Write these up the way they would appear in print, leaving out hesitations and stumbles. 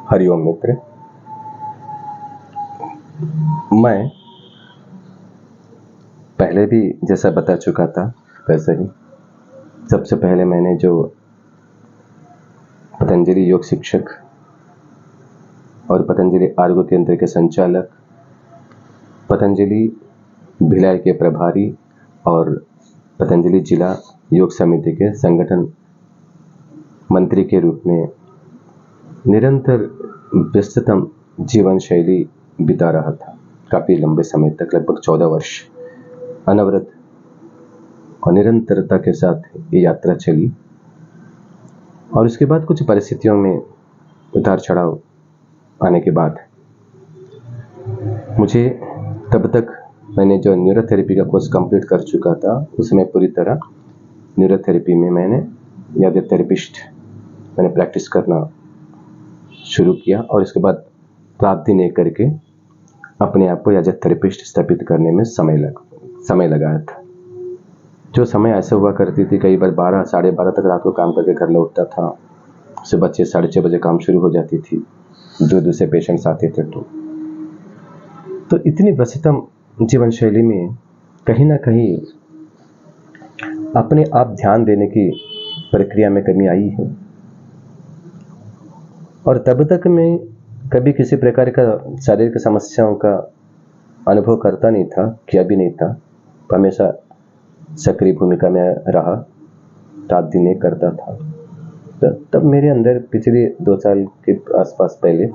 हरिओम मित्र। मैं पहले भी जैसा बता चुका था वैसे ही सबसे पहले मैंने जो पतंजलि योग शिक्षक और पतंजलि आर्गो केंद्र के संचालक, पतंजलि भिलाई के प्रभारी और पतंजलि जिला योग समिति के संगठन मंत्री के रूप में निरंतर व्यस्ततम जीवन शैली बिता रहा था। काफ़ी लंबे समय तक, लगभग 14 वर्ष अनवरत और निरंतरता के साथ ये यात्रा चली। और उसके बाद कुछ परिस्थितियों में उतार चढ़ाव आने के बाद मुझे तब तक मैंने जो न्यूरोथेरेपी का कोर्स कंप्लीट कर चुका था उसमें पूरी तरह न्यूरोथेरेपी में मैंने एज ए थेरेपिस्ट मैंने प्रैक्टिस करना शुरू किया और इसके बाद रात दिन एक करके अपने आप को एज ए थेरेपिस्ट स्थापित करने में समय लगाया था। जो समय ऐसा हुआ करती थी, कई बार 12 साढ़े 12 तक रात को काम करके घर लौटता था। सुबह 6 साढ़े 6 बजे काम शुरू हो जाती थी, जो दूसरे पेशेंट्स आते थे। तो इतनी व्यस्ततम जीवन शैली में कहीं ना कहीं अपने आप ध्यान देने की प्रक्रिया में कमी आई है। और तब तक मैं कभी किसी प्रकार का शारीरिक समस्याओं का अनुभव करता नहीं था, किया भी नहीं था। हमेशा सक्रिय भूमिका में रहा, रात दिन एक करता था। तब मेरे अंदर पिछले 2 साल के आसपास पहले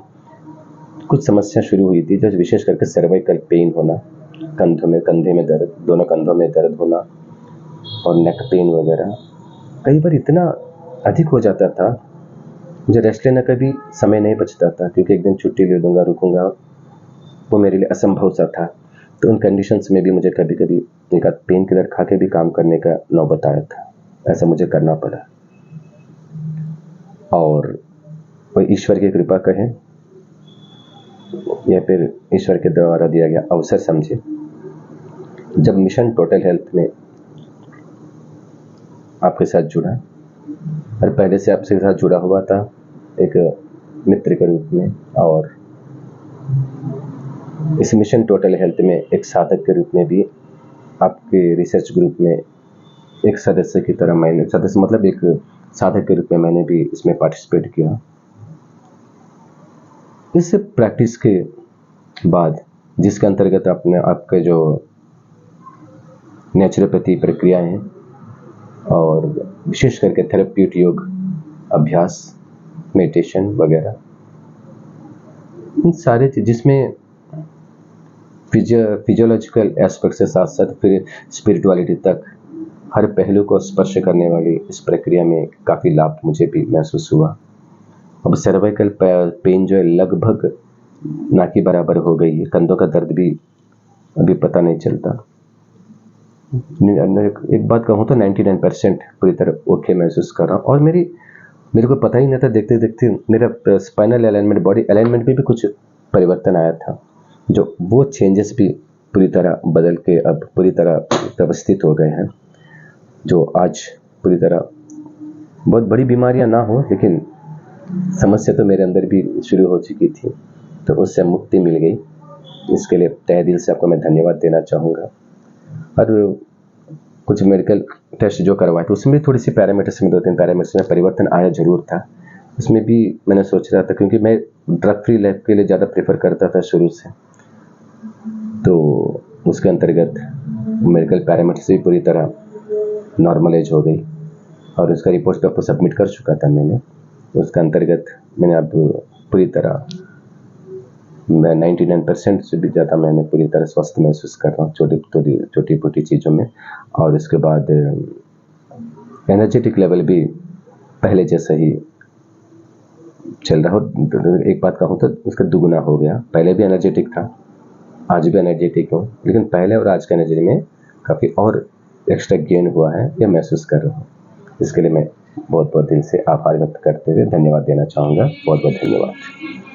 कुछ समस्या शुरू हुई थी, जो विशेष करके सर्वाइकल पेन होना, कंधे में दर्द, दोनों कंधों में दर्द होना और नेक पेन वगैरह कई बार इतना अधिक हो जाता था, मुझे रेस्ट लेने का भी समय नहीं बचता था, क्योंकि एक दिन छुट्टी ले लूँगा, रुकूंगा, वो मेरे लिए असंभव सा था। तो उन कंडीशंस में भी मुझे कभी कभी एक आध पेन किलर खा के भी काम करने का नौबत आया था। ऐसा मुझे करना पड़ा। और वो ईश्वर की कृपा कहें या फिर ईश्वर के द्वारा दिया गया अवसर समझे, जब मिशन टोटल हेल्थ में आपके साथ जुड़ा और पहले से आपके साथ जुड़ा हुआ था एक मित्र के रूप में, और इस मिशन टोटल हेल्थ में एक साधक के रूप में भी आपके रिसर्च ग्रुप में एक सदस्य की तरह मैंने एक साधक के रूप में मैंने भी इसमें पार्टिसिपेट किया। इस प्रैक्टिस के बाद, जिसके अंतर्गत आपके जो नेचुरोपैथी प्रक्रियाएं और विशेष करके थेरेप्यूट योग अभ्यास, मेडिटेशन वगैरह, इन सारे जिसमें फिजियोलॉजिकल एस्पेक्ट से साथ साथ फिर स्पिरिचुअलिटी तक हर पहलू को स्पर्श करने वाली इस प्रक्रिया में काफ़ी लाभ मुझे भी महसूस हुआ। अब सर्वाइकल पेन जो है लगभग ना के बराबर हो गई है, कंधों का दर्द भी अभी पता नहीं चलता। एक बात कहूँ तो 99% पूरी तरह ओके महसूस कर रहा हूँ। और मेरे को पता ही नहीं था, देखते देखते मेरा स्पाइनल अलाइनमेंट, बॉडी अलाइनमेंट में भी कुछ परिवर्तन आया था, जो वो चेंजेस भी पूरी तरह बदल के अब पूरी तरह व्यवस्थित हो गए हैं। जो आज पूरी तरह बहुत बड़ी बीमारियां ना हो, लेकिन समस्या तो मेरे अंदर भी शुरू हो चुकी थी, तो उससे मुक्ति मिल गई। इसके लिए तहे दिल से आपको मैं धन्यवाद देना चाहूँगा। और कुछ मेडिकल टेस्ट जो करवाए थे उसमें भी थोड़ी सी पैरामीटर्स में 2-3 पैरामीटर्स में परिवर्तन आया जरूर था। उसमें भी मैंने सोच रहा था, क्योंकि मैं ड्रग फ्री लाइफ के लिए ज़्यादा प्रेफर करता था शुरू से, तो उसके अंतर्गत मेडिकल पैरामीटर्स भी पूरी तरह नॉर्मलाइज हो गई और उसका रिपोर्ट आपको सबमिट कर चुका था मैंने। उसके अंतर्गत मैंने अब पूरी तरह 99% से भी ज़्यादा मैंने पूरी तरह स्वस्थ महसूस कर रहा हूँ छोटी छोटी चीज़ों में। और इसके बाद एनर्जेटिक लेवल भी पहले जैसा ही चल रहा हो। एक बात कहूँ तो उसका दुगुना हो गया। पहले भी एनर्जेटिक था, आज भी एनर्जेटिक हूँ, लेकिन पहले और आज के एनर्जी में काफ़ी और एक्स्ट्रा गेन हुआ है, यह महसूस कर रहा हूँ। इसके लिए मैं बहुत बहुत दिल से आभार व्यक्त करते हुए धन्यवाद देना चाहूँगा। बहुत बहुत धन्यवाद।